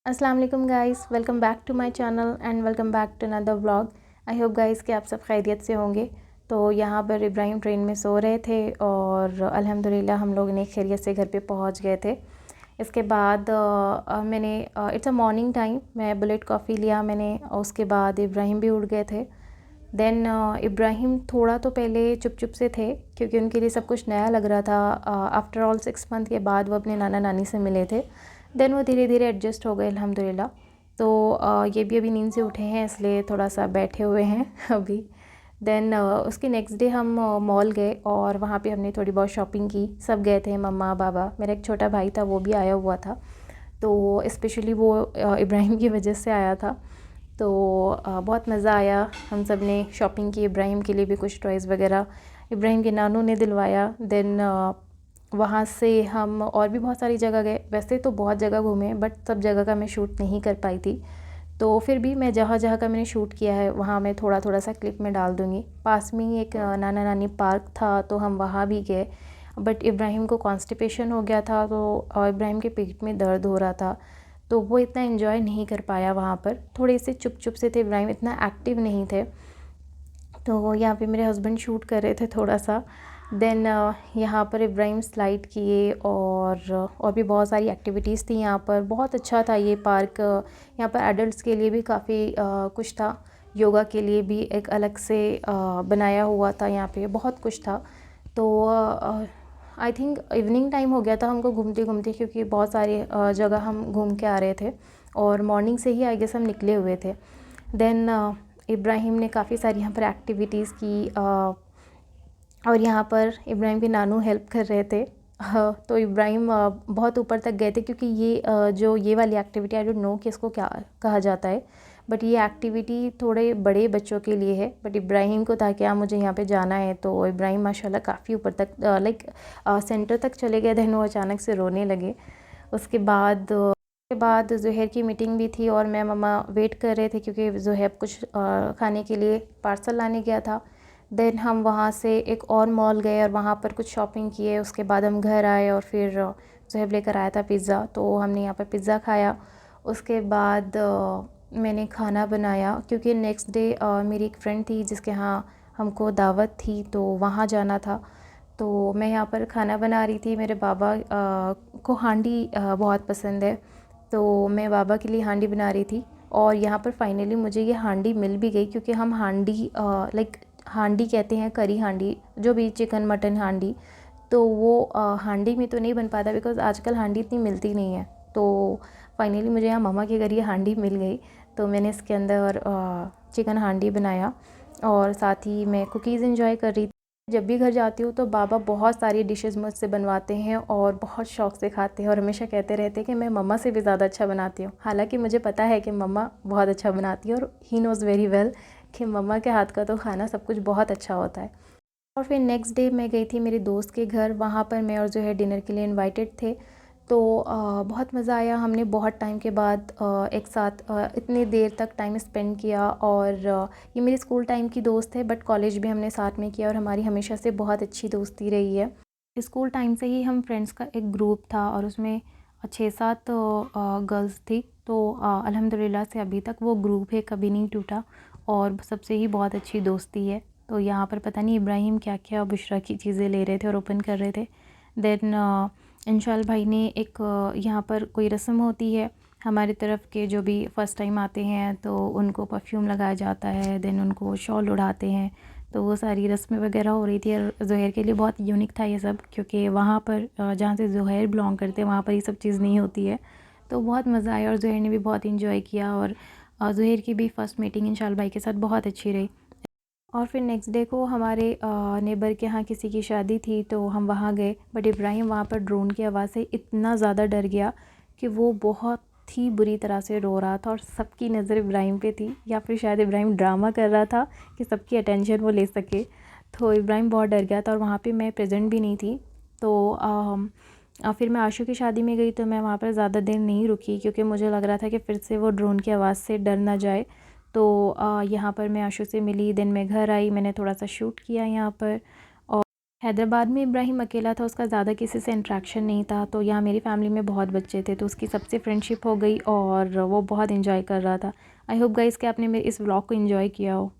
अस्सलाम वालेकुम guys, welcome back to my channel and welcome back to another vlog. I hope guys कि आप सब खैरियत से होंगे। तो यहाँ पर इब्राहिम ट्रेन में सो रहे थे और अल्हम्दुलिल्लाह हम लोग ने खैरियत से घर पे पहुँच गए थे। इसके बाद मैंने इट्स अ मॉर्निंग टाइम, मैं बुलेट कॉफ़ी लिया मैंने। उसके बाद इब्राहिम भी उठ गए थे। देन इब्राहिम थोड़ा तो पहले चुप चुप से थे क्योंकि उनके लिए सब कुछ नया लग रहा था। आफ्टर ऑल 6 मंथ के बाद वो अपने नाना नानी से मिले थे। देन वो धीरे धीरे एडजस्ट हो गए अल्हम्दुलिल्लाह। तो ये भी अभी नींद से उठे हैं इसलिए थोड़ा सा बैठे हुए हैं अभी। देन उसके नेक्स्ट डे हम मॉल गए और वहाँ पे हमने थोड़ी बहुत शॉपिंग की। सब गए थे, मम्मा पापा, मेरा एक छोटा भाई था वो भी आया हुआ था। तो स्पेशली वो इब्राहिम की वजह से आया था। तो बहुत मज़ा आया। हम सब ने शॉपिंग की, इब्राहिम के लिए भी कुछ टॉयज़ वगैरह इब्राहिम के नानू ने दिलवाया। देन वहाँ से हम और भी बहुत सारी जगह गए। वैसे तो बहुत जगह घूमे बट सब जगह का मैं शूट नहीं कर पाई थी। तो फिर भी मैं जहाँ जहाँ का मैंने शूट किया है वहाँ मैं थोड़ा थोड़ा सा क्लिप में डाल दूँगी। पास में ही एक नाना नानी पार्क था तो हम वहाँ भी गए। बट इब्राहिम को कॉन्स्टिपेशन हो गया था तो इब्राहिम के पेट में दर्द हो रहा था तो वो इतना एंजॉय नहीं कर पाया वहाँ पर। थोड़े से चुप चुप से थे, इब्राहिम इतना एक्टिव नहीं थे। तो यहाँ पे मेरे हस्बैंड शूट कर रहे थे थोड़ा सा। देन यहाँ पर इब्राहिम स्लाइड किए और भी बहुत सारी एक्टिविटीज़ थी यहाँ पर। बहुत अच्छा था ये पार्क। यहाँ पर एडल्ट्स के लिए भी काफ़ी कुछ था, योगा के लिए भी एक अलग से बनाया हुआ था। यहाँ पे बहुत कुछ था। तो आई थिंक इवनिंग टाइम हो गया था हमको घूमते घूमते क्योंकि बहुत सारे जगह हम घूम के आ रहे थे और मॉर्निंग से ही आई गेस हम निकले हुए थे। देन इब्राहिम ने काफ़ी सारी यहाँ पर एक्टिविटीज़ की और यहाँ पर इब्राहिम के नानू हेल्प कर रहे थे। तो इब्राहिम बहुत ऊपर तक गए थे क्योंकि जो ये वाली एक्टिविटी आई डोंट नो कि इसको क्या कहा जाता है, बट ये एक्टिविटी थोड़े बड़े बच्चों के लिए है। बट इब्राहिम को था कि मुझे यहाँ पे जाना है तो इब्राहिम माशाल्लाह काफ़ी ऊपर तक लाइक सेंटर तक चले गए। देन वो अचानक से रोने लगे। उसके बाद ज़ुहैर की मीटिंग भी थी और मैं मम्मा वेट कर रहे थे क्योंकि ज़ुहैर कुछ खाने के लिए पार्सल लाने गया था। देन हम वहाँ से एक और मॉल गए और वहाँ पर कुछ शॉपिंग किए। उसके बाद हम घर आए और फिर ज़ुहैर लेकर आया था पिज़्ज़ा, तो हमने यहाँ पर पिज़्ज़ा खाया। उसके बाद मैंने खाना बनाया क्योंकि नेक्स्ट डे मेरी एक फ्रेंड थी जिसके यहाँ हमको दावत थी तो वहाँ जाना था। तो मैं यहाँ पर खाना बना रही थी। मेरे बाबा को हांडी बहुत पसंद है तो मैं बाबा के लिए हांडी बना रही थी। और यहाँ पर फाइनली मुझे ये हांडी मिल भी गई क्योंकि हम हांडी लाइक हांडी कहते हैं, करी हांडी, जो भी चिकन मटन हांडी, तो वो हांडी में तो नहीं बन पाता बिकॉज़ आजकल हांडी इतनी मिलती नहीं है। तो फाइनली मुझे यहाँ मम्मा के घर ये हांडी मिल गई तो मैंने इसके अंदर चिकन हांडी बनाया और साथ ही मैं कुकीज़ इंजॉय कर रही थी। जब भी घर जाती हूँ तो बाबा बहुत सारी डिशेस मुझसे बनवाते हैं और बहुत शौक़ से खाते हैं और हमेशा कहते रहते हैं कि मैं मम्मा से भी ज़्यादा अच्छा बनाती हूँ। हालांकि मुझे पता है कि मम्मा बहुत अच्छा बनाती है और ही नोज़ वेरी वेल कि मम्मा के हाथ का तो खाना सब कुछ बहुत अच्छा होता है। और फिर नेक्स्ट डे मैं गई थी मेरे दोस्त के घर। वहाँ पर मैं और जो है डिनर के लिए इनवाइटेड थे। तो बहुत मज़ा आया। हमने बहुत टाइम के बाद एक साथ इतनी देर तक टाइम स्पेंड किया। और ये मेरी स्कूल टाइम की दोस्त है बट कॉलेज भी हमने साथ में किया और हमारी हमेशा से बहुत अच्छी दोस्ती रही है। स्कूल टाइम से ही हम फ्रेंड्स का एक ग्रुप था और उसमें 6-7 गर्ल्स थी। तो अल्हम्दुलिल्लाह से अभी तक वो ग्रुप है, कभी नहीं टूटा और सबसे ही बहुत अच्छी दोस्ती है। तो यहाँ पर पता नहीं इब्राहिम क्या क्या बुशरा की चीज़ें ले रहे थे और ओपन कर रहे थे। देन इंशाल भाई ने एक यहाँ पर कोई रस्म होती है हमारी तरफ के, जो भी फ़र्स्ट टाइम आते हैं तो उनको परफ्यूम लगाया जाता है, देन उनको शॉल उड़ाते हैं। तो वो सारी रस्में वगैरह हो रही थी और ज़ुहैर के लिए बहुत यूनिक था ये सब क्योंकि वहाँ पर जहाँ से ज़ुहैर बिलोंग करते हैं वहाँ पर ये सब चीज़ नहीं होती है। तो बहुत मज़ा आया और ज़ुहैर ने भी बहुत इंजॉय किया और ज़ुहैर की भी फ़र्स्ट मीटिंग इंशाल भाई के साथ बहुत अच्छी रही। और फिर नेक्स्ट डे को हमारे नेबर के यहाँ किसी की शादी थी तो हम वहाँ गए। बट इब्राहिम वहाँ पर ड्रोन की आवाज़ से इतना ज़्यादा डर गया कि वो बहुत ही बुरी तरह से रो रहा था और सबकी नज़र इब्राहिम पे थी, या फिर शायद इब्राहिम ड्रामा कर रहा था कि सबकी अटेंशन वो ले सके। तो इब्राहिम बहुत डर गया था और वहाँ पे मैं प्रेजेंट भी नहीं थी। तो फिर मैं आशू की शादी में गई तो मैं वहाँ पर ज़्यादा देर नहीं रुकी क्योंकि मुझे लग रहा था कि फिर से वो ड्रोन की आवाज़ से डर ना जाए। तो यहाँ पर मैं आशू से मिली, देन मैं घर आई, मैंने थोड़ा सा शूट किया यहाँ पर। और हैदराबाद में इब्राहिम अकेला था, उसका ज़्यादा किसी से इंटरेक्शन नहीं था। तो यहाँ मेरी फैमिली में बहुत बच्चे थे, तो उसकी सबसे फ्रेंडशिप हो गई और वो बहुत इन्जॉय कर रहा था। आई होप गाइस कि आपने मेरे इस व्लॉग को इन्जॉय किया हो।